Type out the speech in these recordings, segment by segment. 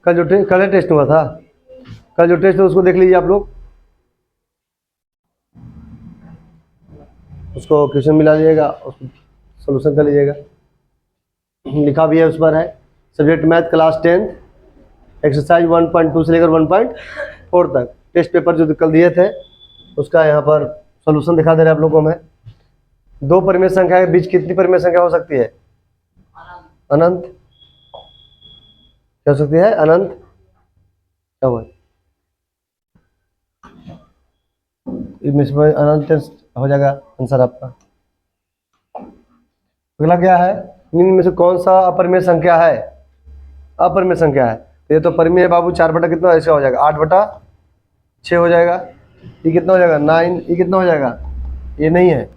कल टेस्ट हुआ था, कल जो टेस्ट है उसको देख लीजिए आप लोग, उसको क्वेश्चन मिला लीजिएगा, उसको सोल्यूशन कर लीजिएगा, लिखा भी है उस पर है। सब्जेक्ट मैथ क्लास 10 एक्सरसाइज 1.2 से लेकर 1.4 तक टेस्ट पेपर जो कल दिए थे उसका यहाँ पर सोल्यूशन दिखा दे रहे हैं आप लोगों को मैं। दो परिमेय संख्या के बीच कितनी परिमेय संख्या हो सकती है? अनंत। क्या हो सकती है? अनंत। क्या हुआ इसमें? अनंत हो जाएगा आंसर आपका। अगला क्या है? निम्न में से कौन सा अपरिमेय संख्या है? अपरिमेय संख्या है तो ये तो परिमेय है बाबू। 4 बटा कितना ऐसा हो जाएगा? 8/6 हो जाएगा। ये कितना हो जाएगा? 9। ये कितना हो जाएगा? ये नहीं है,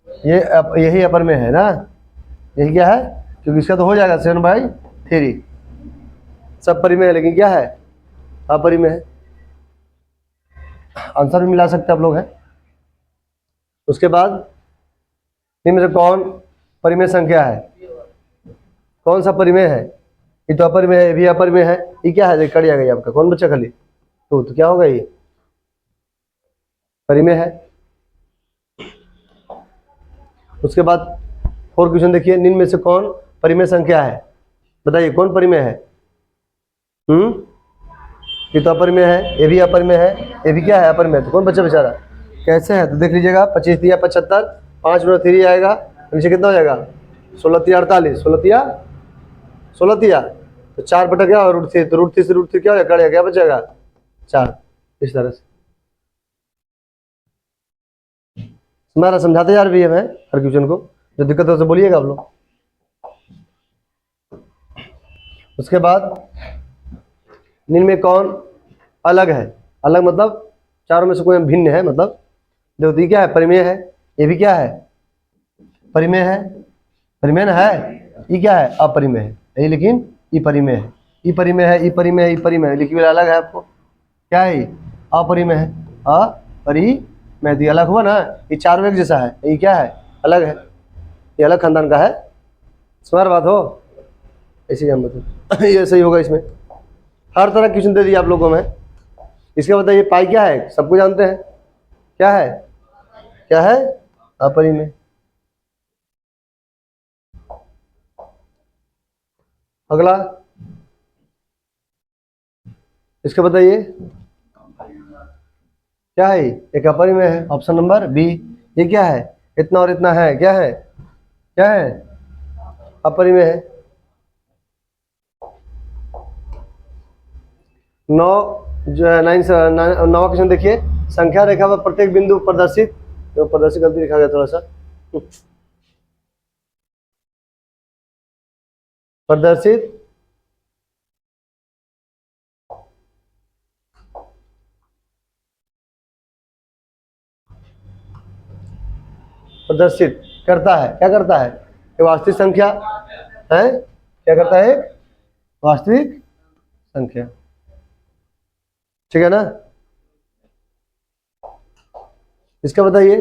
ये यही अपरिमेय है ना, यही क्या है? क्योंकि इसका तो हो जाएगा 7/3। सब परिमेय है लेकिन क्या है? अपरिमेय है। आंसर भी मिला सकते आप लोग हैं। उसके बाद निम्न में से कौन परिमेय संख्या है? कौन सा परिमेय है? ये तो अपरिमेय है, ये भी अपरिमेय है। ये क्या है? कट जाएगा आपका। कौन बच्चा खाली? तो क्या होगा? ये परिमेय है। उसके बाद और क्वेश्चन देखिए, निम्न में से कौन परिमेय संख्या है? बताइए कौन परिमेय है? ये तो अपरिमेय है, ये भी अपरिमेय है, ये भी क्या है? अपरिमेय। तो कौन बच्चा बेचारा कैसे है? तो देख लीजिएगा, 25 तिया 75, 5 गुना 3 आएगा, नीचे कितना हो जाएगा? 16 तिया 48, 16 तिया तो 4 बटा क्या? √3, तो √3 से √3 क्या हो जाएगा? क्या बचेगा? 4। इस तरह से हमारा समझाते जा रही है मैं हर क्वेश्चन को, जो दिक्कत है उसे बोलिएगा आप लोग। उसके बाद निम्न में कौन अलग है? अलग मतलब चारों में से कोई भिन्न है, मतलब देखो ये क्या है? परिमेय है, ये भी क्या है? परिमेय है। परिमेय ना है, ये क्या है? अपरिमेय है। ये लेकिन ये परिमेय है, ये परिमेय है, ये परिमेय है, ये परिमेय है, लिखिए अलग है आपको। क्या है? अपरिमेय है। अपरिमेय तो अलग हुआ ना, ये चारों एक जैसा है, ये क्या है? अलग है, ये अलग खानदान का है। स्मार्ट बात हो, ऐसे हम बता ये सही होगा। इसमें हर तरह क्वेश्चन दे दिया आप लोगों को मैं। इसके बताइए पाई क्या है? सबको जानते हैं क्या है? क्या है? अपरिमेय। अगला इसका बताइए क्या है? एक अपरिमेय है, ऑप्शन नंबर बी। ये क्या है? इतना और इतना है, क्या है? क्या है? अपरिमेय है। 9 जो है 9वां क्वेश्चन देखिए, संख्या रेखा पर प्रत्येक बिंदु प्रदर्शित, तो प्रदर्शित गलती लिखा गया थोड़ा सा, प्रदर्शित प्रदर्शित करता है। क्या करता है? ये वास्तविक संख्या है। क्या करता है? वास्तविक संख्या। ठीक है ना? इसका बताइए,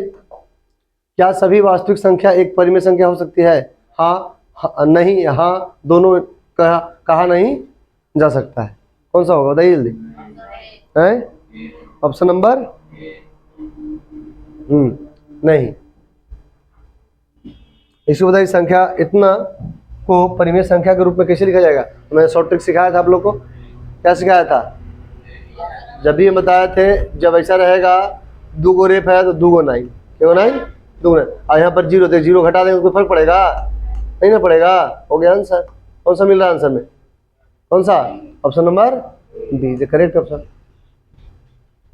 क्या सभी वास्तविक संख्या एक परिमेय संख्या हो सकती है? हाँ, नहीं, हाँ, दोनों कहा नहीं जा सकता है। कौन सा होगा बताइए जल्दी? है ऑप्शन नंबर नहीं। इसको बताइए, संख्या इतना को परिमेय संख्या के रूप में कैसे लिखा जाएगा? तो मैंने शॉर्ट ट्रिक सिखाया था आप लोग को। क्या सिखाया था? जब भी हम बताए थे, जब ऐसा रहेगा 2 गो रेप है तो 2 गो 9, क्यों 9 2 9, और यहाँ पर 0 थे, 0 घटा देंगे तो फर्क पड़ेगा? नहीं ना पड़ेगा। हो गया आंसर। कौन सा मिल रहा है आंसर में? कौन सा? Option number be the correct option.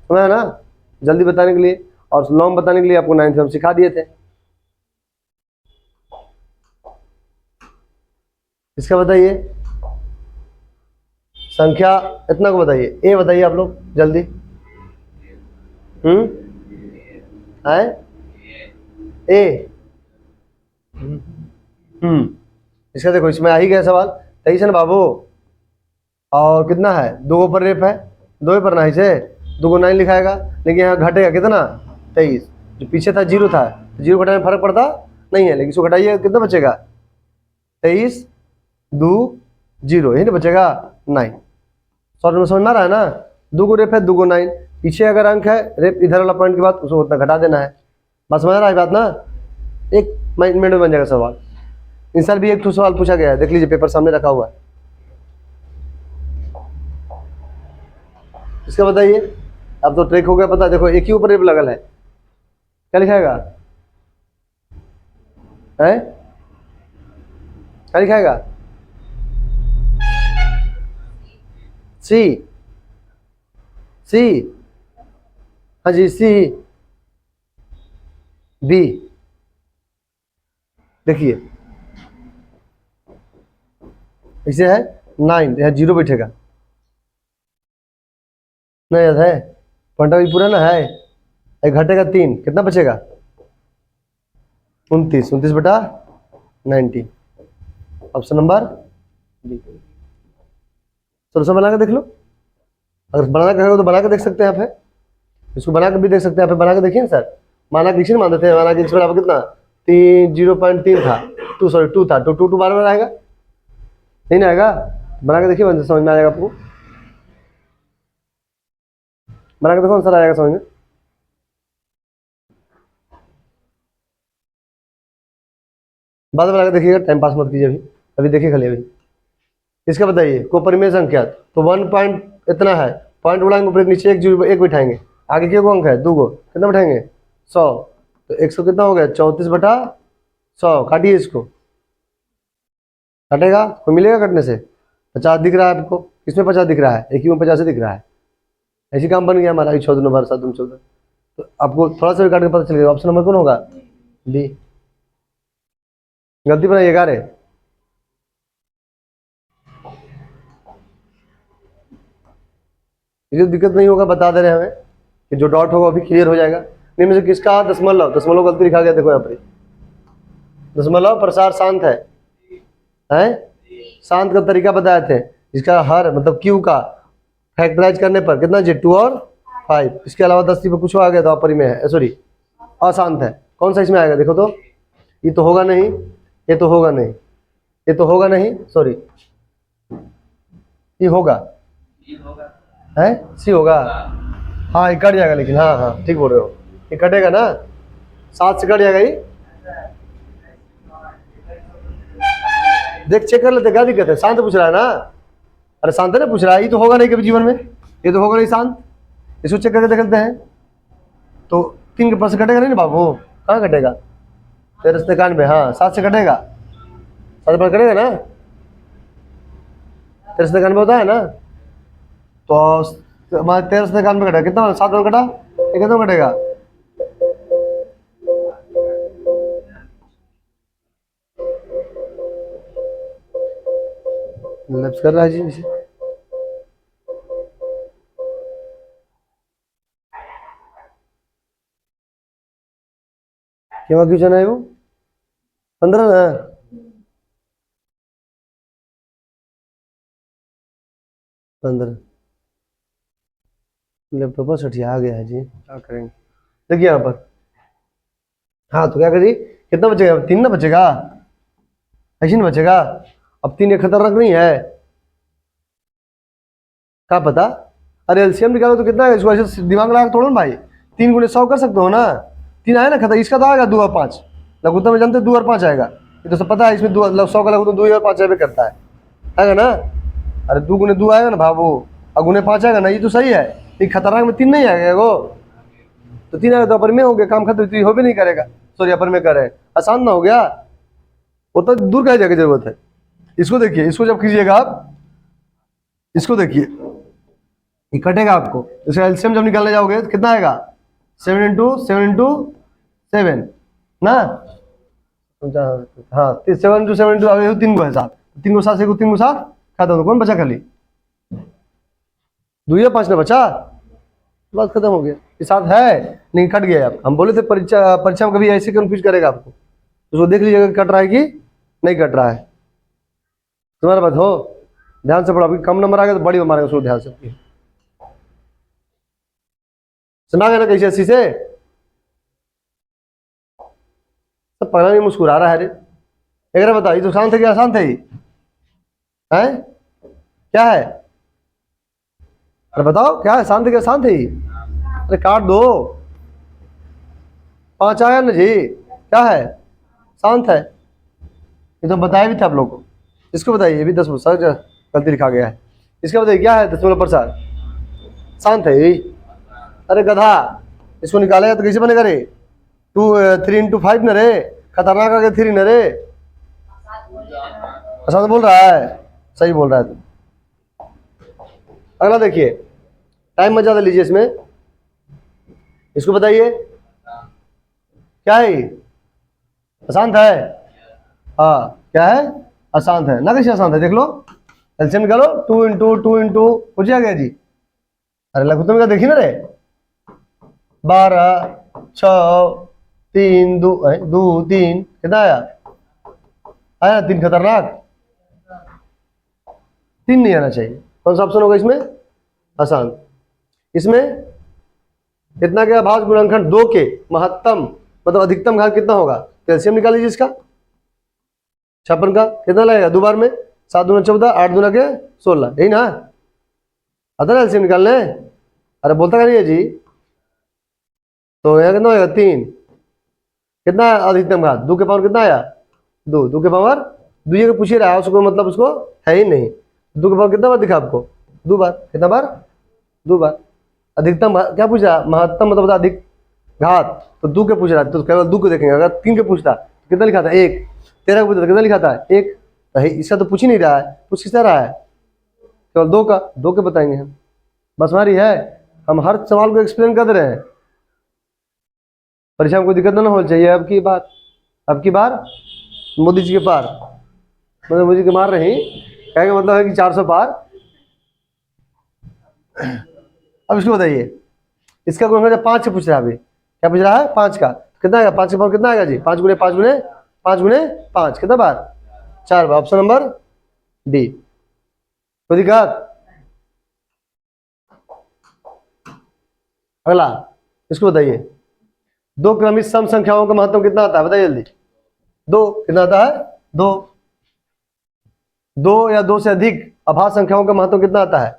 समझा ना? जल्दी बताने के लिए और लॉन्ग बताने के लिए आपको 9th में हम सिखा दिए थे। इसका बताइए, संख्या इतना को बताइए। ए बताइए आप लोग जल्दी। है ए। इसका देखो, इसमें आ ही गया सवाल 23 है ना बाबू, और कितना है? 2 पर रेप है, 2 पर ना से 2 को 9 लिखाएगा, लेकिन यहाँ घटेगा कितना? 23। जो पीछे था 0 था, तो 0 घटाने में फर्क पड़ता नहीं है, लेकिन इसको घटाइए कितना बचेगा? 23 2 0, यही ना बचेगा 9। शॉर्ट में समझ में आ रहा है ना, 2 को रेप है 2 को 9, पीछे अगर अंक है रेप इधर वाला पॉइंट के बाद उसको उतना घटा देना है, बस समझ रहा है बात ना। 1 मिनट में बन जाएगा सवाल। इन साल भी एक सवाल पूछा गया है, देख लीजिए पेपर सामने रखा हुआ है। इसका बताइए, अब तो ट्रिक हो गया पता, देखो एक ही ऊपर रेप लगल है, क्या लिखाएगा है, क्या लिखाएगा? सी, सी, हाँ जी सी, बी। देखिए इसे है 9, यहाँ 0 बैठेगा, नहीं याद है, पॉइंट अभी पूरा ना है, एक घटेगा 3, कितना बचेगा? 29, 29 बटा 90, ऑप्शन नंबर बी। सोल्यूशन बना के देख लो, अगर बना के तो बना के देख सकते हैं आप, है इसको बना के भी देख सकते हैं आप, बना के देखिए ना सर। माना कि इसी मान देते हैं, माना कि इस बराबर कितना 0.3 था, 2 सॉरी 2 था, 2 2 बार बार आएगा, नहीं ना आएगा? बना के देखिए, समझ में आ जाएगा आपको, बना के देखो आंसर आएगा समझ में। बाद में बना के देखिएगा, टाइम पास मत कीजिए, अभी अभी देखिए खाली अभी। इसका बताइए कोपरिमेय संख्या, तो 1 पॉइंट इतना है, पॉइंट उड़ाएंगे ऊपर नीचे, 1 0 1 बैठाएंगे, आगे के अंक है 2 को, कितना बैठाएंगे 100, तो 100 कितना हो गया 34 बटा 100, काटिए इसको, कटेगा कोई मिलेगा कटने से? 50 दिख रहा है आपको, किसमें 50 दिख रहा है? एक ही में 50 दिख रहा है, ऐसी काम बन गया हमारा 14 नंबर 7 14। तो आपको थोड़ा सा भी काट के पता चलेगा, ऑप्शन नंबर कौन होगा? बी। गलती बनाइएगा रे, ये दिक्कत नहीं होगा, बता दे रहे हैं हमें कि जो डॉट होगा अभी क्लियर हो जाएगा। निम्न से किसका दशमलव, दशमलव गलती लिखा गया, देखो यहाँ पर दशमलव प्रसार शांत है शांत का तरीका बताए थे, इसका हर मतलब क्यू का फैक्टराइज करने पर कितना जी 2 और 5, इसके अलावा 10 पर कुछ आ गया तो अपरिमेय है, सॉरी अशांत है, कौन सा इसमें आएगा देखो तो, ये तो होगा नहीं, ये तो होगा नहीं, ये तो होगा नहीं, सॉरी ये होगा है, सी होगा, हाँ ये कट जाएगा, लेकिन हाँ हाँ ठीक बोल रहे हो, ये कटेगा ना, 7 से कट जाएगा ये, देख चेक कर लेते क्या दिक्कत है, शांत पूछ रहा है ना, अरे शांत ना पूछ रहा है, ये तो होगा नहीं कभी जीवन में, ये तो होगा नहीं शांत, इसको चेक करके देख लेते हैं, तो 3 के पास से कटेगा नहीं ना बाबू, कहाँ कटेगा 1391, हाँ 7 से कटेगा, 7 पर कटेगा ना, 1391 होता है ना, तो हमारे 1391 कटा, कितना 7 पर कटा, ये कितना कटेगा? लैप्स कर रहा है जी इसे, क्यों क्वेश्चन है वो 15 ना, लैपटॉप पर सठिया आ गया है जी, क्या करेंगे, देखिए यहाँ पर, हाँ तो क्या करिए, कितना बचेगा 3 ना बचेगा, ऐसे नहीं बचेगा, अब 3 ये खतरनाक नहीं है, क्या पता, अरे एलसीएम निकालो तो कितना है, इसको ऐसे दिमाग लगा के तोड़ो ना भाई, 3 गुणे 100 कर सकते हो ना, 3 आया ना खतर, इसका तो आएगा 2 और 5, लघुत्तम में जानते 2 और 5 आएगा, ये तो सब पता है, इसमें 2 100 का लघुत्तम 2 और 5 आएगा करता है ना, अरे 2 गुणे 2 आएगा ना बाबू, और गुणे 5 आएगा ना, ये तो सही है, ये खतरनाक में 3 नहीं आएगा वो, तो 3 आएगा तो अपर में हो गया, काम खत्म, तो ये हो भी नहीं करेगा, सॉरी अपर में करे, आसान ना हो गया, उतना दूर कहा जाने की जरूरत है। इसको देखिए, इसको जब कीजिएगा आप, इसको देखिए ये कटेगा आपको, इसका एलसीएम जब निकालने जाओगे तो कितना आएगा 7 इंटू 7 ना, हाँ 7 इंटू 7 इंटू 3 को है 7, 3 को 7 से 3 को 7 खाता, तो कौन बचा खाली 2 या 5 ना बचा, बात खत्म हो गया, ये 7 है नहीं, कट गया आप, हम बोले थे परीक्षा में कभी ऐसे कंफ्यूज करेगा आपको, उसको देख लीजिएगा कट रहा है कि नहीं कट रहा है, तुम्हारा बात हो, ध्यान से पढ़ो, अभी कम नंबर आ गया तो बड़ी मारेंगे, उसको ध्यान से सुना गया ना कैसे 80 से, सब पहला नहीं मुस्कुरा रहा है रे, एक बताओ ये तो शांत है कि आसान थे, हैं क्या है? अरे बताओ क्या है? शांत, क्या शांत है ये? अरे काट दो, 5 आया ना जी, क्या है? शांत है। ये तो बताया भी था आप लोग को। इसको बताइए, ये भी 10 गलती लिखा गया है। इसका बताइए क्या है? दशमलव प्रसाद शांत है यही। अरे गधा, इसको निकालेगा तो कैसे बनेगा रे? 3 into 5 न रे, खतरनाक आगे 3 न रे। शांत बोल रहा है, सही बोल रहा है तू। अगला देखिए, टाइम मत ज्यादा लीजिए इसमें। इसको बताइए क्या है? अशांत है। हाँ क्या है? अशांत है ना। कैसे अशांत है देख लो, एलसीएम निकालो। 2 into 2 into कुछ आ गया जी। अरे लघुत्तम का देखिए ना रे, 12 6 3 2 2 3 कितना आया? आया 3। खतरनाक 3 नहीं आना चाहिए। कौन सा ऑप्शन होगा इसमें? अशांत। इसमें कितना क्या? भाज्य गुणनखंड 2 के महत्तम मतलब अधिकतम घात कितना होगा? तो एलसीएम निकाल लीजिए इसका। 56 का कितना लगेगा? 2 बार में 7 दूना 14, 8 दूना के 16, यही ना? आता ना एलसीएम निकालने? अरे बोलता का नहीं है जी। तो यहाँ कितना होगा? 3। कितना है अधिकतम घात? 2 के पावर कितना आया? 2। 2 के पावर 2 ये पूछ ही रहा है, उसको मतलब उसको है ही नहीं। 2 के पावर कितना बार दिखा आपको? 2 बार। कितना बार? 2 बार। अधिकतम क्या पूछ रहा? महत्तम मतलब अधिक घात, तो 2 के पूछ रहा है, तो केवल 2 को देखेंगे। अगर 3 के पूछता तो कितना लिखा था? 1। 13 का पूछता तो कितना लिखा था? 1। तो इसका तो पूछ ही नहीं रहा है, पूछ किससे रहा है? केवल 2 का, 2 के बताएंगे हम। बस हमारी है, हम हर सवाल को एक्सप्लेन कर दे रहे हैं। परीक्षा में कोई दिक्कत ना होनी चाहिए। अब की बार मोदी जी के पार, मतलब मोदी जी के मार नहीं, कहने का मतलब है कि 400 पार। अब इसको बताइए, इसका कौन 5 से पूछ रहा है अभी। क्या पूछ रहा है? 5 का कितना आएगा? 5 के पावर कितना आएगा जी? 5 गुने 5 गुने 5 गुने 5 कितना बार? 4 बार। Option number D. कोई दिक्कत? अगला इसको बताइए, 2 क्रमिक सम संख्याओं का महत्व कितना आता है? बताइए जल्दी। 2 कितना आता है? 2। 2 या 2 से अधिक अभाज्य संख्याओं का महत्व कितना आता है?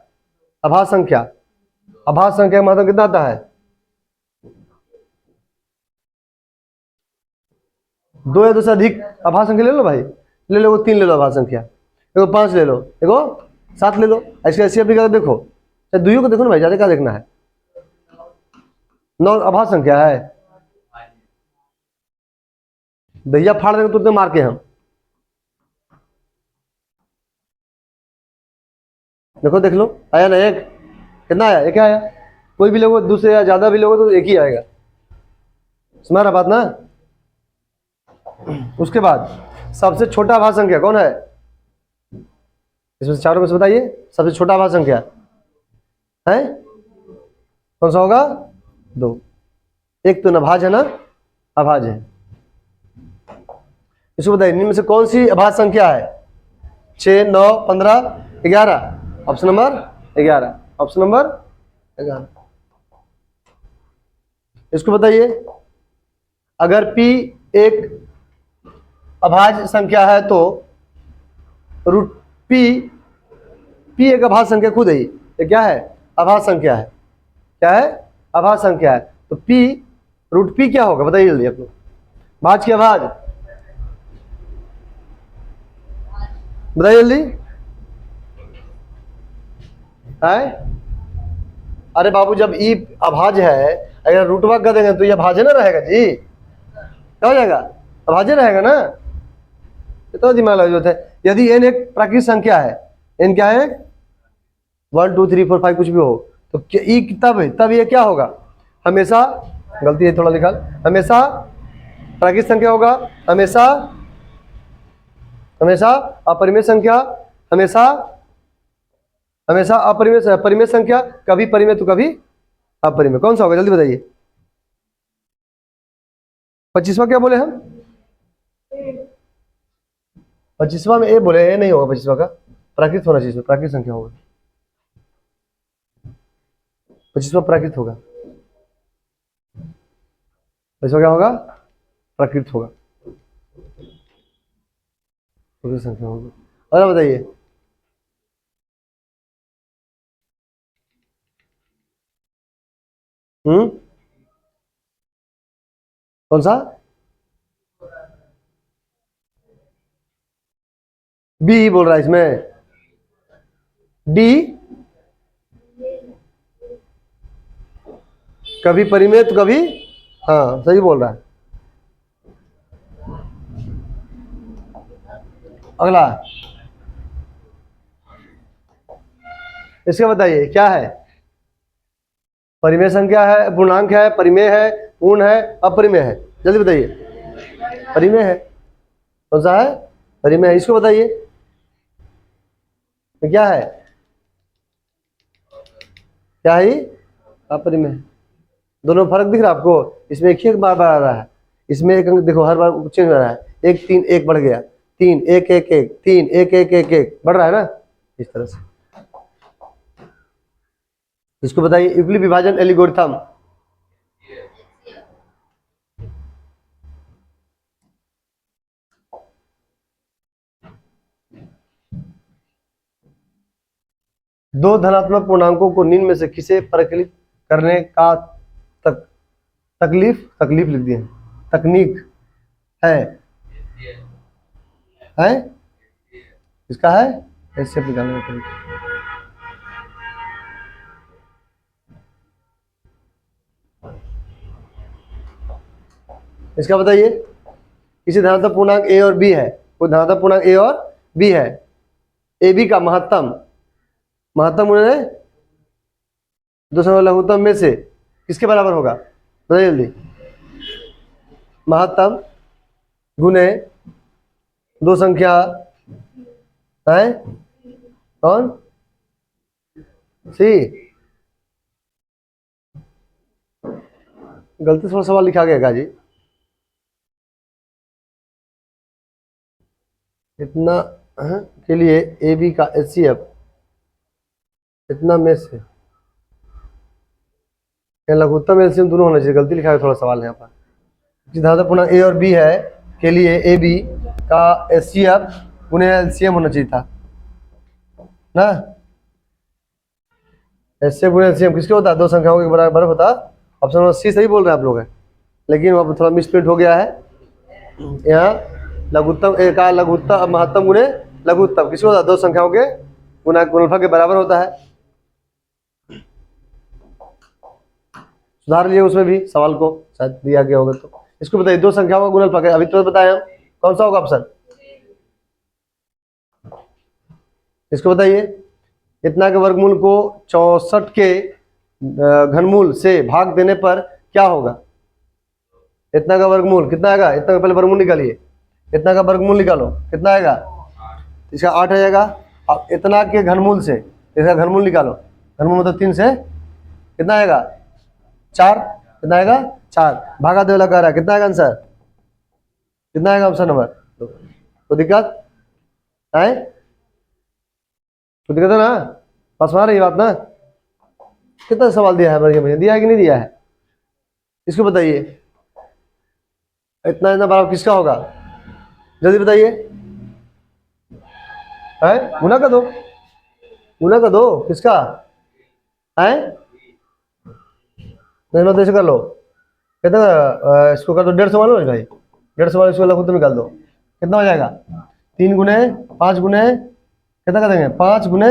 अभाज्य संख्या का महत्व कितना आता है? 2 या 2 से अधिक अभाज्य संख्या ले लो भाई, ले लो। 3 ले लो अभाज्य संख्या, एगो 5 ले लो, एगो 7 ले लो। ऐसे ऐसे अपनी करके देखो, दुइयों को देखो ना भाई, ज्यादा क्या देखना है? 9 अभाज्य संख्या है। भैया फाड़ देंगे तुरंत मार के हम। देखो देख लो, आया ना 1? कितना आया? 1 आया। कोई भी लोगो दूसरे या ज्यादा भी लोगो तो 1 ही आएगा। समझ रहा बात ना? उसके बाद सबसे छोटा अभाज्य संख्या कौन है इसमें से? चारों में से बताइए सबसे छोटा अभाज्य संख्या है कौन सा होगा? 2। एक तो नभाज्य है ना, अभाज्य है। इसको बताइए, इनमें से कौन सी अभाज्य संख्या है? 6 9 15 11। Option number 11। Option number 11। इसको बताइए, अगर P एक अभाज्य संख्या है तो रूट P एक अभाज्य संख्या खुद है। ये क्या है? अभाज्य संख्या है। क्या है? अभाज्य संख्या है। तो P रूट P क्या होगा? बताइए जल्दी आप लोग। भाज्य की अभाज्य बताइए जल्दी। है? अरे बाबू, जब ई अभाज्य है, अगर रूटवा कर देंगे तो ये भाज्य ना रहेगा जी, क्या हो जाएगा? अभाज्य रहेगा ना। तो दिमाग लगा है। यदि n एक प्राकृतिक संख्या है, n क्या है? 1 2 3 4 5 कुछ भी हो, तो ई तब ये क्या होगा? हमेशा, गलती है थोड़ा लिखा, हमेशा प्राकृतिक संख्या होगा, हमेशा अपरिमेय संख्या, हमेशा परिमेय संख्या, कभी परिमेय तो कभी अपरिमेय। कौन सा होगा जल्दी बताइए? 25वां क्या बोले हम? 25वां में ए बोले, ए नहीं होगा 25वां का, प्राकृत होना चाहिए, प्राकृत संख्या होगा। 25वां प्राकृत होगा। 25वां क्या होगा? प्राकृत होगा, प्राकृत संख्या होगा। और बताइए कौन सा? बी बोल रहा है इसमें, डी कभी परिमेय तो कभी, हाँ सही बोल रहा है। अगला इसका बताइए क्या है? परिमेय संख्या है, पूर्णांक है, परिमेय है, पूर्ण है, अपरिमेय है? जल्दी बताइए। परिमेय है। कौन सा है? परिमेय है। इसको बताइए तो क्या है? क्या है? अपरिमेय। दोनों फर्क दिख रहा है आपको? इसमें एक ही एक बार बार आ रहा है, इसमें एक अंक देखो हर बार चेंज हो रहा है। 1 3 1 बढ़ गया, 3 1 1 1 3 1 1 1 1 बढ़ रहा है ना, इस तरह से। इसको बताइए यूक्लिड विभाजन एल्गोरिथम। दो धनात्मक पूर्णांकों को निम्न में से किसे परिकलित करने का तकलीफ लिख दिए, तकनीक है? है इसका है ऐसे निकालने का तरीका। इसका बताइए किसी धनात्मक पूर्णांक ए और बी है, कोई धनात्मक पूर्णांक ए और बी है, ए बी का महत्तम गुणे दो लघुत्तम में से किसके बराबर होगा? बताइए जल्दी। महत्तम गुणे दो संख्या है कौन सी? गलती से सवाल लिखा गया जी। इतना के लिए ए बी का एचसीएफ इतना में से लघुत्तम एलसीएम दोनों होना चाहिए, गलती लिखा है, थोड़ा सवाल है यहाँ पर। धनात्मक पूर्णांक ए और बी है के लिए ए बी का एचसीएफ गुणे एलसीएम होना चाहिए था ना। एचसीएफ गुणे एलसीएम किसके होता है? दो संख्याओं के बराबर होता। ऑप्शन नंबर सी सही बोल रहे हैं आप लोग है, लेकिन वहाँ पर थोड़ा मिसप्रिंट हो गया है। यहाँ लघुत्तम ए का लघुत्तम महत्तम गुणे लघुत्तम किसके होता है? दो संख्याओं के गुणनफल के बराबर होता है। सुधार लिए उसमें भी सवाल को, शायद दिया गया होगा तो। इसको बताइए दो संख्याओं का गुणनफल, अभी तो बताया हम, कौन सा होगा ऑप्शन? इसको बताइए इतना के वर्गमूल को 64 के घनमूल से भाग देने पर क्या होगा? इतना का वर्गमूल कितना आएगा? इतना का पहले वर्गमूल निकालिए, इतना का वर्गमूल निकालो, कितना आएगा? इसका 8 आ जाएगा। अब इतना के घनमूल से इसका घनमूल निकालो, घनमूल मतलब 3 से कितना आएगा? 4। कितना आएगा? 4 भागा दे वाला कह रहा है, कितना आएगा आंसर? कितना आएगा ऑप्शन नंबर? तो दिक्कत है, तो दिक्कत है ना? पास में आ रही बात ना? कितना सवाल दिया है भैया, दिया है कि नहीं दिया है? इसको बताइए इतना इतना बराबर किसका होगा? जल्दी बताइए। है गुना का दो, गुना का दो किसका है? नहीं मतलब ऐसे कर लो, कितना इसको कर दो 150 वाला भाई, 150 वाला इसको खुद निकाल दो, कितना हो जाएगा? 3 गुने 5 गुने कितना कर देंगे? 5 गुने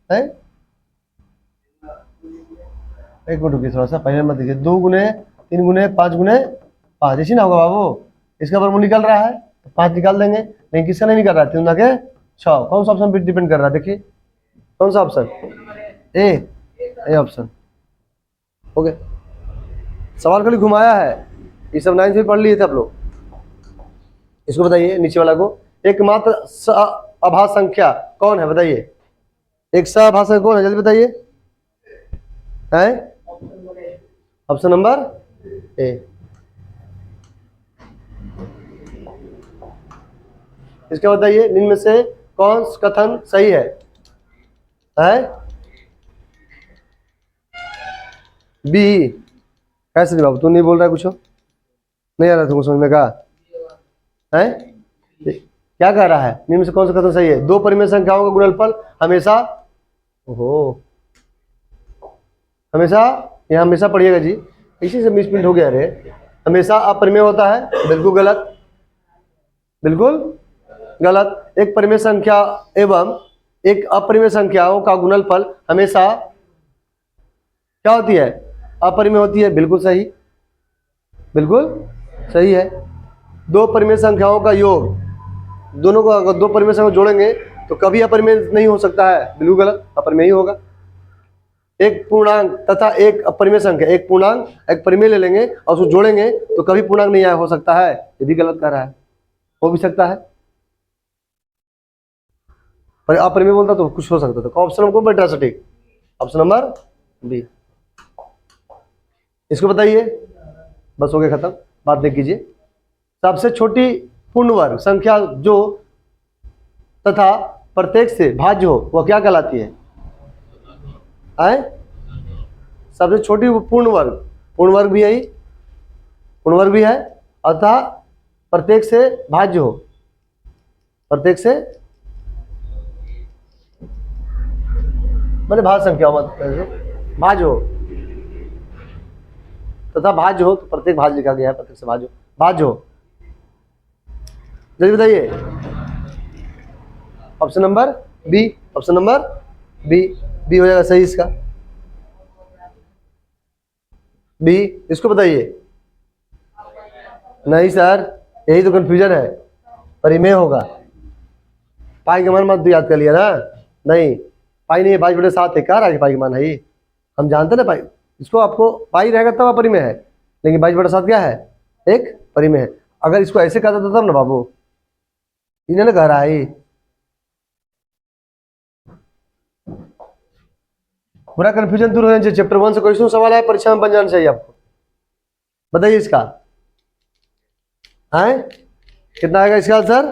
है, एक मिनट रुकिए थोड़ा सा, पहले मत देखिए। 2 गुने 3 गुने 5 गुने 5 ऐसी ना होगा बाबू? इसका वर्गमूल निकल रहा है तो 5 निकाल देंगे, लेकिन किसका नहीं निकल रहा है? 3 ना के 6। कौन सा ऑप्शन पे डिपेंड कर रहा है? देखिए कौन सा ऑप्शन? A option. ओके, सवाल खाली घुमाया है, ये सब 9th में पढ़ लिए थे आप लोग। इसको बताइए नीचे वाला को, एकमात्र अभाज्य संख्या कौन है? बताइए एक सभाज्य संख्या कौन है? जल्दी बताइए। है ऑप्शन नंबर ए। इसका बताइए निम्न में से कौन सा कथन सही है? बी। कैसे नहीं बाबू, तू नहीं बोल रहा कुछ, नहीं आ रहा तुमको समझ में? कहा है क्या कह रहा है? निम्न में से कौन सा कथन सही है? दो परिमेय संख्याओं का गुणनफल हमेशा ये हमेशा पढ़िएगा जी, इसी से मिसप्रिंट हो गया रे। हमेशा अपरिमेय होता है, बिल्कुल गलत, बिल्कुल गलत। एक परिमेय संख्या एवं एक अपरिमेय संख्याओं का गुणनफल हमेशा क्या होती है? अपरिमेय होती है, बिल्कुल सही, बिल्कुल सही है। दो परिमेय संख्याओं का योग, दोनों को अगर दो परिमेय संख्या जोड़ेंगे तो कभी अपरिमेय नहीं हो सकता है, बिल्कुल गलत, अपरिमेय ही होगा। एक पूर्णांक तथा एक अपरिमेय संख्या, एक पूर्णांक एक परिमेय ले लेंगे और उसको जोड़ेंगे तो कभी पूर्णांक नहीं हो सकता है, ये भी गलत कर रहा है। हो भी सकता है पर अपरिमेय बोलता तो कुछ हो सकता था। ऑप्शन हमको बेटर सटीक, ऑप्शन नंबर बी। इसको बताइए, बस हो गया खत्म, बात देख कीजिए। सबसे छोटी पूर्ण वर्ग संख्या जो तथा प्रत्येक से भाज्य हो वह क्या कहलाती है? आए, सबसे छोटी पूर्ण वर्ग भी है, पूर्ण वर्ग भी है, अतः प्रत्येक से भाज्य हो, प्रत्येक से मैंने भाज्य संख्या मत भाज्य हो तथा भाज्य हो, तो प्रत्येक भाज्य लिखा गया है, प्रत्येक से भाज्य हो। जल्दी बताइए, option number B, option number B हो जाएगा सही इसका, बी। इसको बताइए, नहीं सर, यही तो कंफ्यूजन है, परिमेय होगा। पाई का मान मत याद कर लिया ना, नहीं पाई नहीं है, 5/7 है, क्या रहा पाई का मान है ये, हम जानते ना पाई, इसको आपको पाई रहेगा तब अपरिमेय है, लेकिन 22/7 क्या है? एक परिमेय है। अगर इसको ऐसे कहता था तब ना बाबू, इन्हें ना कह रहा है, पूरा कंफ्यूजन दूर हो जाना चाहिए। चैप्टर 1 से क्वेश्चन सवाल है, परीक्षा में बन जाना चाहिए आपको। बताइए इसका है कितना आएगा इसका आंसर?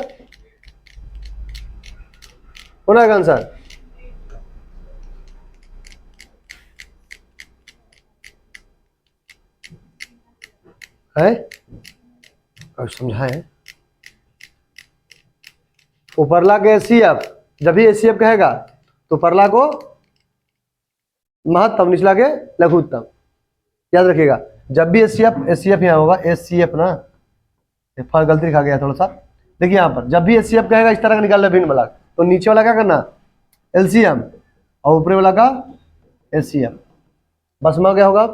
कौन आएगा आंसर? है समझाए, उपरला के एचसीएफ, जब भी एचसीएफ कहेगा तो परला को महत्तम, निचला के लघुत्तम, याद रखिएगा। जब भी एचसीएफ यहाँ होगा, एचसीएफ ना, गलती लिखा गया थोड़ा सा, देखिए यहाँ पर जब भी एचसीएफ कहेगा इस तरह का निकालना भिन्न वाला, तो नीचे वाला क्या करना? एलसीएम, और ऊपर वाला का एचसीएफ, बस में क्या होगा?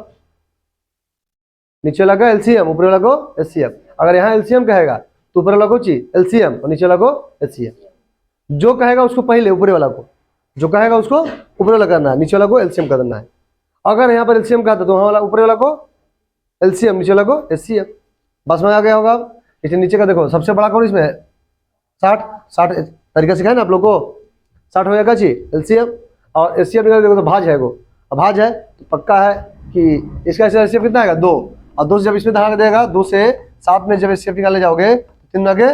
नीचे वाला का एलसीएम, ऊपर वाला को एचसीएफ। अगर यहाँ एलसीएम कहेगा तो ऊपर वाला को एलसीएम और नीचे वाला को एचसीएफ। जो कहेगा उसको पहले ऊपर वाला को, जो कहेगा उसको ऊपर वाला करना है, नीचे वाला को एलसीएम कर देना है। अगर यहाँ पर एलसीएम कहता तो वहाँ वाला ऊपर वाला को एलसीएम, नीचे वाला को एचसीएफ, बस में आ गया होगा। इसलिए नीचे का देखो सबसे बड़ा कौन इसमें है? 60 तरीका सिखाया ना आप लोग को, 60 हो जाएगा एलसीएम, और एचसीएफ देखो तो भाज है वो, भाज है तो पक्का है कि इसका एचसीएफ कितना आएगा? 2, और 2 से जब इसमें धागा देगा, 2 से 7 में जब एचसीएफ निकालने जाओगे तो 3 आगे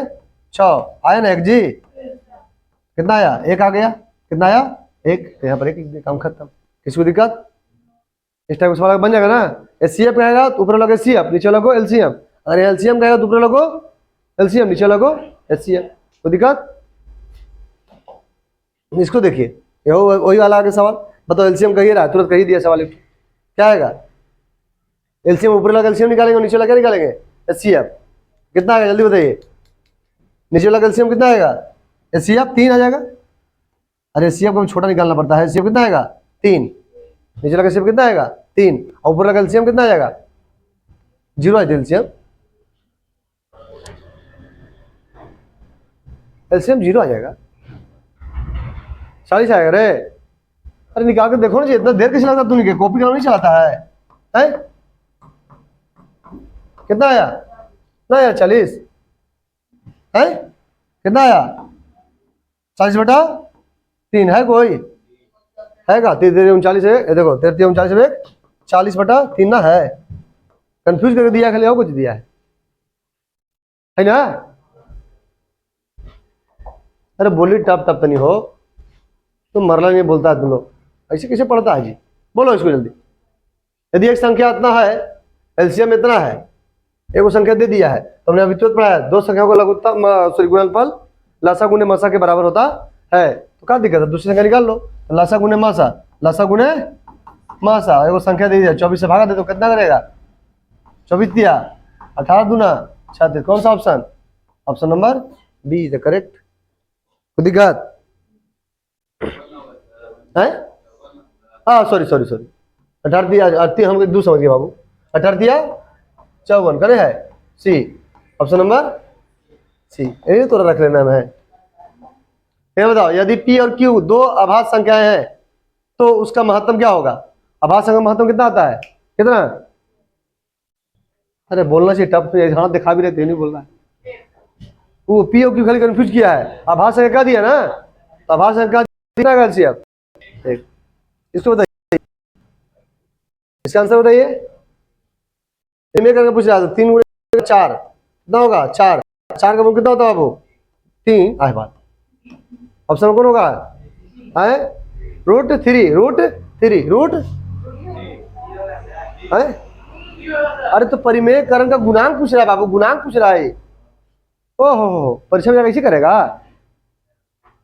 6 आया ना, एक जी कितना आया? 1 आ गया, कितना आया? 1, यहाँ पर 1, काम खत्म। किसी को दिक्कत? इस टाइप का सवाल बन जाएगा ना। एचसीएफ कहेगा तो ऊपर वाला को एचसीएफ, नीचे वाला को एलसीएम, अगर एलसीएम कहेगा तो ऊपर वाला को एलसीएम, नीचे वाला को एचसीएफ, कोई दिक्कत? इसको देखिए, वही वाला आगे सवाल, बताओ एलसीएम कहिए रहा, तुरंत कही दिया सवाल, क्या आएगा? एलसीएम, ऊपर वाला एलसीएम निकालेंगे और नीचे वाला क्या निकालेंगे? एचसीएफ। कितना आएगा जल्दी बताइए? नीचे वाला एलसीएम कितना आएगा? एचसीएफ 3 आ जाएगा। अरे एचसीएफ को छोटा निकालना पड़ता है, एचसीएफ कितना आएगा? 3, नीचे वाला एचसीएफ कितना आएगा? 3, और ऊपर वाला एलसीएम कितना आएगा? 0 है एलसीएम, एलसीएम 0 आ जाएगा, 40 आएगा रे। अरे निकाल के देखो ना जी, इतना देर कैसे लगता है? तू कॉपी नहीं चलाता है? कितना आया? कितना आया? 40 है, कितना आया? 40/3 है, कोई है का? 39 है, ये देखो 39 में 40/3 ना है, कंफ्यूज करके दिया, खाली और कुछ दिया है ना? अरे बोली टप टप तो नहीं हो, तुम मरला नहीं बोलता है तुम लोग, ऐसे कैसे पढ़ता है जी? बोलो इसको जल्दी। यदि एक संख्या इतना है, एलसीएम इतना है, एक वो संख्या दे दिया है, तो हमने अभी तुरंत पढ़ा है, दो संख्याओं का लघुत्तम गुणनफल लसा गुने मसा के बराबर होता है, तो क्या दिक्कत है? दूसरी संख्या निकाल लो, लसा गुने मसा, लसा गुने मासा एगो संख्या दे दिया, 24 से भागा दे तो कितना करेगा? 24 दिया, 18 दूना 36। कौन सा option? Option number B is the correct. कोई दिक्कत है? हाँ सॉरी सॉरी सॉरी, 18 दिया 38, हम दो समझ गए बाबू। 18 दिया 54 करे है सी, ऑप्शन नंबर सी। यही तो रख लेना है। ये बताओ, यदि P और Q दो अभाज्य संख्याएं हैं तो उसका महत्तम क्या होगा? अभाज्य संख्या का महत्तम कितना आता है? कितना? अरे बोलना चाहिए, टफ हाथ दिखा भी रहते नहीं बोल रहा है। वो P और Q खाली कंफ्यूज किया है, अभाज्य संख्या क्या दिया ना, तो अभाज्य संख्या कितना कैल्शियम? एक। इसको बताइए, इसका आंसर बताइए। मैं करके पूछ रहा था, 3 गुणे 4 कितना होगा? 4। 4 का मूल कितना होता है बाबू? 3। आए बात, ऑप्शन कौन होगा? है √3, √3 है। अरे तो परिमेयकरण का गुणांक पूछ रहा है बाबू, गुणांक पूछ रहा है। ओहो, परीक्षा में कैसे करेगा?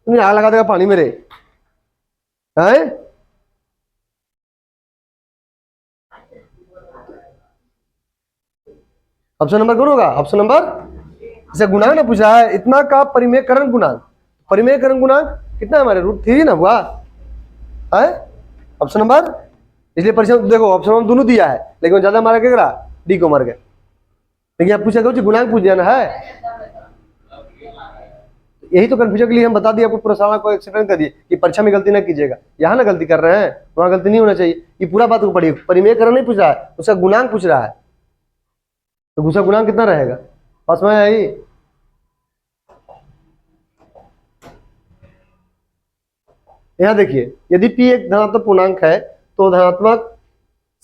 तुम्हें आग लगा देगा पानी मेरे, हैं? ऑप्शन नंबर कौन होगा? ऑप्शन नंबर, जैसे गुणांक ना पूछा है, इतना का परिमेयकरण गुणांक, परिमेयकरण गुणांक कितना है हमारे? √3 ना हुआ है, ऑप्शन नंबर। इसलिए परीक्षा देखो ऑप्शन नंबर दोनों दिया है, लेकिन ज्यादा मारा क्या करा? डी को मार गया। लेकिन आप पूछा गुणांक पूछ दिया ना है, यही तो कंफ्यूजन के लिए हम बता दिए आपको, पूरा सवाल को एक्सप्लेन कर दिए कि परीक्षा में गलती ना कीजिएगा। यहाँ ना गलती कर रहे हैं, वहां गलती नहीं होना चाहिए। ये पूरा बात को पढ़िए, परिमेयकरण नहीं पूछ रहा है, उसका गुणांक पूछ रहा है। तो दूसरा गुणांक कितना रहेगा? पास में आई। यहाँ देखिए, यदि P एक धनात्मक पूर्णांक है तो धनात्मक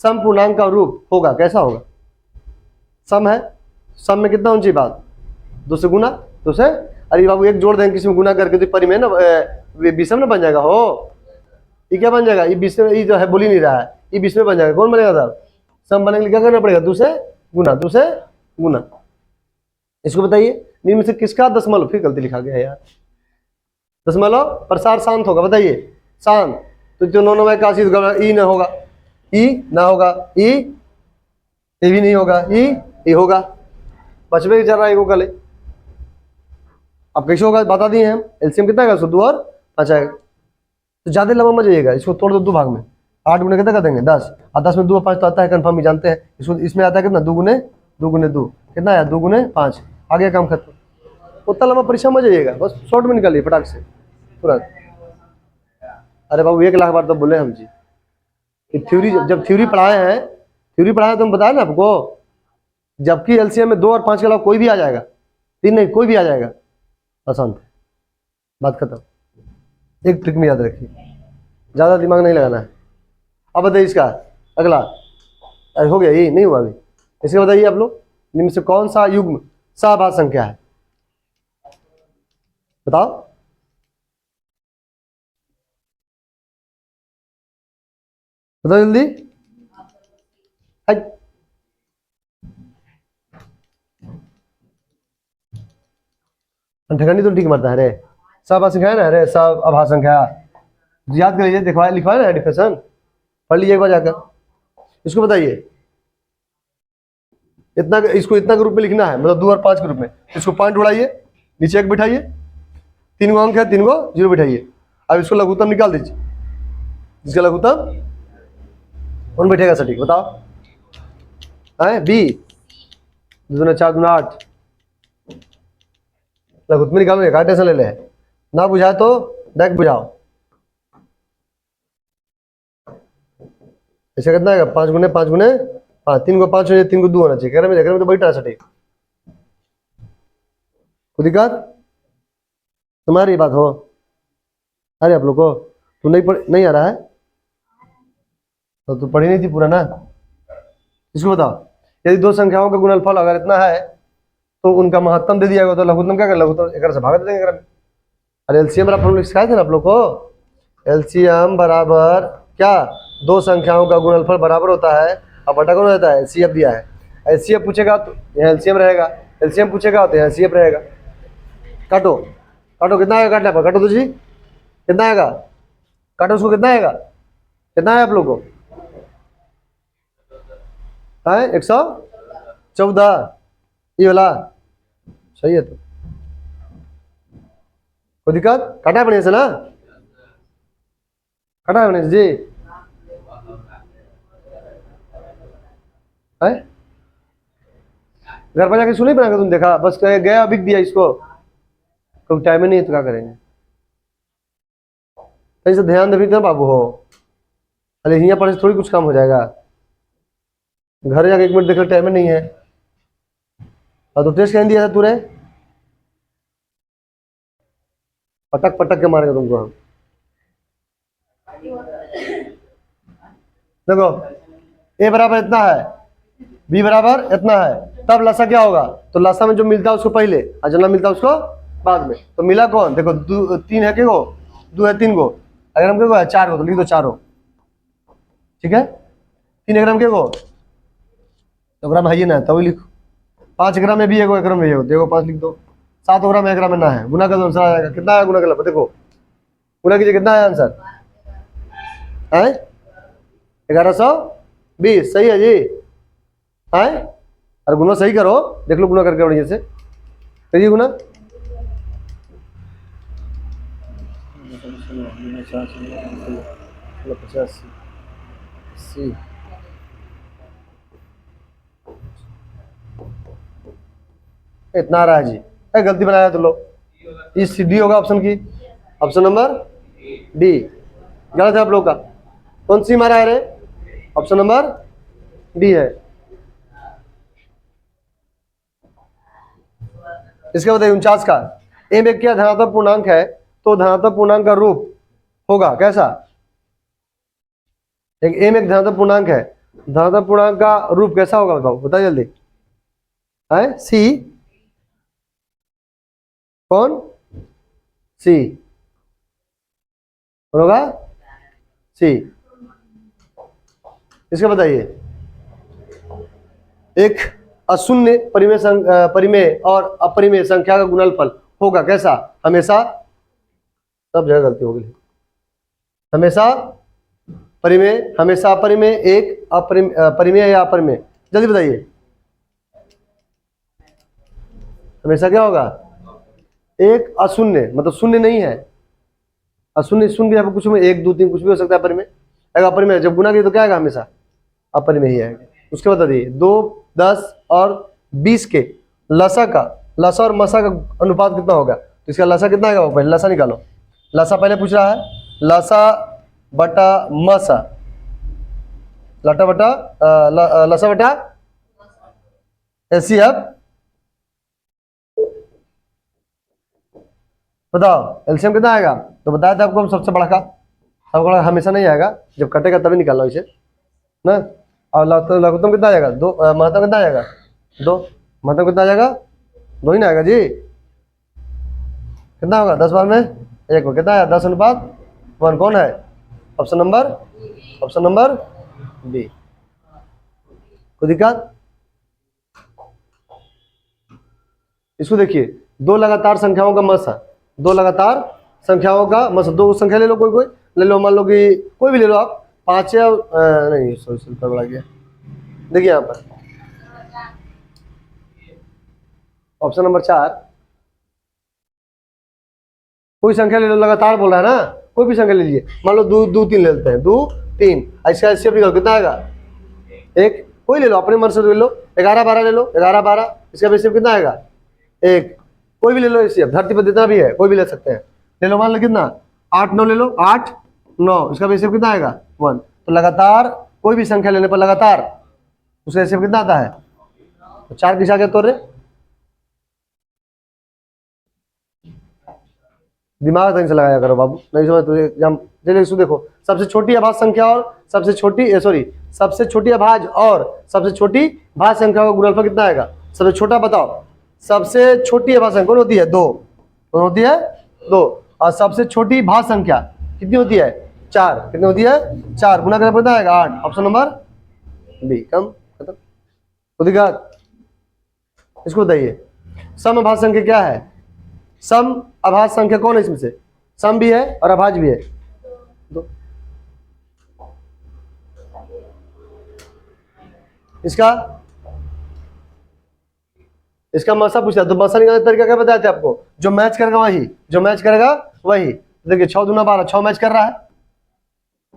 सम पूर्णांक का रूप होगा, कैसा होगा? सम है, सम में कितना होनी चाहिए बात? 2 से गुना, 2 से। अरे बाबू एक जोड़ देंगे किसी में गुना करके तो परिमेय ना विषम ना बन जाएगा। हो ये क्या बन जाएगा? ये विषम, ये जो है बोल ही नहीं रहा है, ये विषम बन जाएगा। कौन बनेगा तब? सम बनेगा, क्या करना पड़ेगा? 2 से गुना, 2 से गुना। इसको बताइए, निम्न में से किसका दशमलव, फिर गलती लिखा गया है यार, दशमलव प्रसार शांत होगा? बताइए शांत, तो जो 9 ई ना होगा, ई ना होगा, ई ये भी नहीं होगा, ई होगा, बचवे चल रहा है कल। अब कैसे होगा बता दिए हम। एलसीएम कितना आएगा? 2 और 5 आएगा। तो ज्यादा लंबा मत जाइएगा, इसको तोड़ दो 2 भाग में। 8 गुने कितना कर देंगे? 10, और 10 में 2 और 5 तो आता है कंफर्म ही जानते हैं। इसको इसमें आता है कितना? 2 गुने 2 कितना आया? 2 गुने 5। आगे काम खत्म। उतना लंबा परीक्षा में जाइएगा, बस शॉर्ट में निकालिए फटाक से तुरंत। अरे बाबू 1 लाख बार तो बोले हम जी कि थ्योरी, जब थ्योरी पढ़ाए हैं, थ्योरी पढ़ाए तो हम बताए ना आपको, जबकि एलसीएम में 2 और 5 के अलावा कोई भी आ जाएगा, 3 नहीं कोई भी आ जाएगा, आसान है, बात खत्म। एक ट्रिक में याद रखिए, ज़्यादा दिमाग नहीं लगाना है। अब बताइए इसका अगला। अरे हो गया, ये नहीं हुआ अभी। इसे बताइए आप लोग, इनमें से कौन सा युग्म सभाज्य संख्या है? बताओ। बताओ जल्दी। ठगनी तो ठीक मारता है रे, सब संख्या है ना, अरे सब अभाज्य संख्या याद कर लीजिए, दिखवाया लिखवाया ना डिफिनेशन, पढ़ लीजिए एक बार जाकर। इसको बताइए, इतना, इसको इतना के रूप में लिखना है, मतलब 2 और 5 के रूप में। इसको पॉइंट उड़ाइए, नीचे 1 बिठाइए, 3 गो अंक है, 3 गो 0 बिठाइए। अब इसको लघुत्तम निकाल दीजिए, इसका लघुत्तम कौन बैठेगा सटीक बताओ? है बी, 2 दूना 4 दूना 8। लघुत्तम निकालो, क्या टेंशन ले ले, ना बुझाए तो डायरेक्ट बुझाओ। ऐसे कितना आएगा? 5 गुने 5 गुने 5, 3 को 5 हो, 3 को 2 होना चाहिए। कह रहे में तो बैठ रहा सटीक, कोई दिक्कत? तुम्हारी बात हो। अरे आप लोग को तू नहीं आ रहा है तो तू पढ़ी नहीं थी पूरा ना। इसको बताओ, यदि 2 संख्याओं का गुणनफल अगर इतना है तो उनका महत्तम दे दिया गया, तो लघुत्तम क्या कर, लघुत्तम एक से भाग दे देंगे। अरे एलसीएम बराबर हम लोग सिखाए थे ना आप लोग को, एलसीएम बराबर क्या? 2 संख्याओं का गुणनफल बराबर होता है, अब बटा कौन रहता है? एचसीएफ दिया है। एचसीएफ पूछेगा तो यहाँ एलसीएम रहेगा, एलसीएम पूछेगा तो यहाँ एचसीएफ रहेगा। काटो काटो, कितना आएगा काटने पर? काटो तो जी, कितना आएगा? काटो उसको, कितना आएगा? कितना है आप लोग को? है 114, ये वाला सही है। तो कोई दिक्कत? काटा है बढ़िया से ना, काटा है बढ़िया से जी है। घर पर जाके सुनी बना, तुम देखा बस गया बिक दिया इसको, कोई टाइम ही नहीं तो क्या करेंगे। कहीं से ध्यान दे भी ना बाबू हो, अरे यहाँ पर थोड़ी कुछ काम हो जाएगा, घर जाके 1 मिनट देख ले, टाइम ही नहीं है। और तो टेस्ट कहीं दिया था तूने, पटक पटक के मारेगा तुमको हम। देखो ए बराबर इतना है, बी बराबर इतना है, तब लसा क्या होगा? तो लसा में जो मिलता है उसको पहले और जो ना मिलता है उसको बाद में। तो मिला कौन? देखो 3 है, के गो 2 है, 3 गो, अगर हम के गो है 4 गो तो लिख दो चारों, ठीक है। 3 ग्राम के गो तो ग्राम है ही ना, तभी लिखो। 5 ग्राम में भी है, 1 ग्राम में भी है, देखो 5 लिख दो। 7 ग्राम 1 ग्राम में ना है, गुना का आंसर आ जाएगा। कितना है गुना का? देखो गुना कीजिए, कितना है आंसर है? 1120, सही है जी है। अरे गुना सही करो, देख लो गुना करके बढ़िया से करिए गुना। इतना आ रहा है जी, गलती बनाया तो लो, इस डी होगा ऑप्शन की, ऑप्शन नंबर डी गलत है आप लोग का। कौन सी मारा है रे? ऑप्शन नंबर डी है। इसके बाद 49 का, एम एक क्या धनात्मक पूर्णांक है तो धनात्मक पूर्णांक का रूप होगा कैसा? एक एम एक धनात्मक पूर्णांक है, धनात्मक पूर्णांक का रूप कैसा होगा बताओ, बताइए जल्दी है। सी कौन? सी होगा सी। इसका बताइए, एक अशून्य परिमेय और अपरिमेय संख्या का गुणनफल होगा कैसा? हमेशा, सब जगह गलती होगी, हमेशा परिमेय, हमेशा अपरिमेय, एक परिमेय या अपरिमेय, जल्दी बताइए। हमेशा क्या होगा? एक अशून्य, मतलब शून्य नहीं है, अशून्य शून्य यहाँ पर कुछ में 1 2 3 कुछ भी हो सकता है, परिमेय। अगर अपरिमेय जब गुना करिए तो क्या आएगा? हमेशा अपरिमेय ही आएगा। उसके बाद दिए 2 10 और 20 के लसा का, लसा और मसा का अनुपात कितना होगा? तो इसका लसा कितना आएगा? पहले लसा निकालो, लसा पहले पूछ रहा है, लसा बटा मसा, लटा बटा लसा बटा एचसीएफ, बताओ एलसीएम कितना आएगा? तो बताया था आपको हम सबसे बड़ा का, सबसे बड़ा हमेशा नहीं आएगा, जब कटेगा तभी निकालना इसे ना। और लघुत्तम कितना आ जाएगा? 2, महत्तम कितना आ जाएगा? 2, महत्तम कितना आ जाएगा? 2 ही ना आएगा जी, कितना होगा? 10 बार में 1 को कितना है? 10:1 कौन है? Option number B. कोई दिक्कत? इसको देखिए, 2 लगातार संख्याओं का मस है, 2 लगातार संख्याओं का मस, 2 संख्या ले लो, कोई ले लो, मान लो कि कोई भी ले लो आप, 5 या नहीं सॉरी बढ़ा गया, देखिए यहाँ पर ऑप्शन नंबर 4, कोई संख्या ले लो, लगातार बोल रहा है ना, कोई भी संख्या ले लीजिए, मान लो 2 2 3 ले लेते हैं, 2 3, ऐसे ऐसे कितना आएगा? 1, कोई ले लो अपने मन से ले लो, 11 12 ले लो, 11 12, इसका बेसिक कितना आएगा? 1, कोई भी ले लो, इसे धरती पर जितना भी है कोई भी ले सकते हैं, ले लो, मान लो कितना? 8 9 ले लो, 8 9, इसका बेसिक कितना आएगा? 1। तो लगातार कोई भी संख्या लेने पर लगातार उसका बेसिक कितना आता है? तो 4 किस आगे तोड़ रहे, दिमाग ढंग से लगाया करो बाबू, नहीं समझ तो एग्जाम। चलिए इसको देखो, सबसे छोटी अभाज्य संख्या और सबसे छोटी अभाज्य और सबसे छोटी भाज्य संख्या का गुणनफल कितना आएगा? सबसे छोटा बताओ, सबसे छोटी अभाज्य संख्या कौन होती है? 2, कौन होती है? 2। और सबसे छोटी भाज्य संख्या कितनी होती है? 4, कितनी होती है? 4, गुना करना पड़ता है 8, ऑप्शन नंबर बी। कम खत्म, तो दिखा। इसको बताइए, सम अभाज्य संख्या क्या है? सम अभाज्य संख्या कौन है? इसमें से सम भी है और अभाज्य भी है, दो। इसका इसका मसा पूछा, तो मसा निकालने का तरीका क्या बताया थे आपको? जो मैच करेगा वही, जो मैच करेगा वही। देखिए 6 दूना 12, 6 मैच कर रहा है।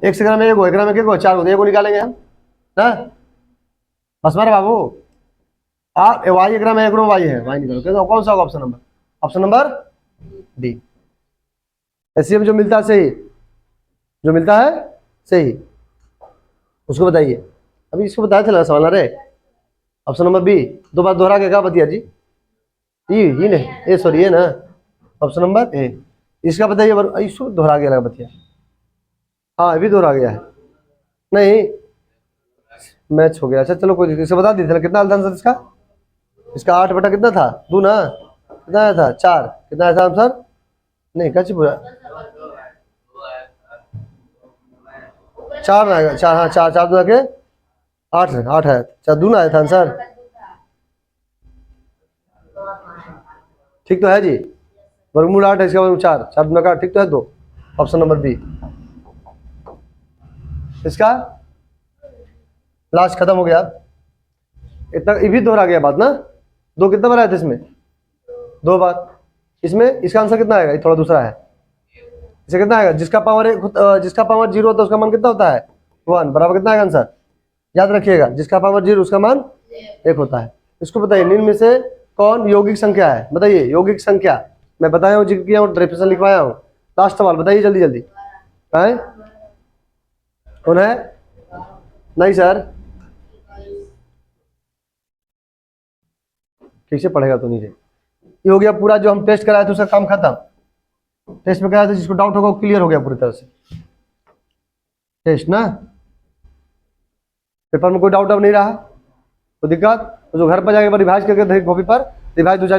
एक से में एक हो, एक में एक हो, 4 हो, एक को निकालेंगे हम ना। बस मारे बाबू, आप वाई एक में एक वाई है, वाई निकालो। तो कौन सा होगा option number? Option number D. HCF जो मिलता है सही, जो मिलता है सही, उसको बताइए। अभी इसको बताया चला सवाल। अरे ऑप्शन नंबर बी। 2 बार दोहरा के क्या बतिया जी? ये नहीं, ए सॉरी, ये ना ऑप्शन नंबर ए। इसका बताइए, इसको दोहरा गया लगा बतिया। हाँ अभी दोहरा गया है, नहीं मैच हो गया। अच्छा चलो कोई इसे बता दीजिए कितना आंसर इसका। इसका 8 बटा कितना था? 2 ना, कितना आया था? 4। कितना आया था आंसर? नहीं कच पूरा 4 आएगा। 4, हाँ 4, 4 दूना के 8 है, 8 है। 4 दूना आया था आंसर। ठीक तो है जी, वर्गमूल 8 है, इसका वर्गमूल 4, 4 दूना का 8, ठीक तो है 2। ऑप्शन नंबर बी इसका। लास्ट खत्म हो गया। इतना ये भी दोहरा गया बात ना। 2 कितना बार आया था इसमें? 2 बार। इसमें इसका आंसर कितना आएगा? ये थोड़ा दूसरा है। इसे कितना आएगा? जिसका पावर जिसका पावर 0 होता है उसका मान कितना होता है? 1 बराबर कितना आएगा आंसर? याद रखिएगा, जिसका पावर 0 उसका मान 1 होता है। इसको बताइए निम्न में से कौन यौगिक संख्या है? बताइए यौगिक संख्या। मैं बताया हूँ, जिक्र किया हूँ, डेफिनेशन लिखवाया हूँ। लास्ट सवाल बताइए जल्दी जल्दी। है कौन है? नहीं सर, ठीक से पढ़ेगा तो नीचे। ये हो गया पूरा, जो हम टेस्ट कराए थे उसका काम खत्म। टेस्ट में कराया था, जिसको डाउट होगा वो क्लियर हो गया पूरी तरह से। टेस्ट ना, पेपर में कोई डाउट अब नहीं रहा तो दिक्कत, तो जो घर पर जाके रिवाइज करके कॉपी पर रिवाइज 2-4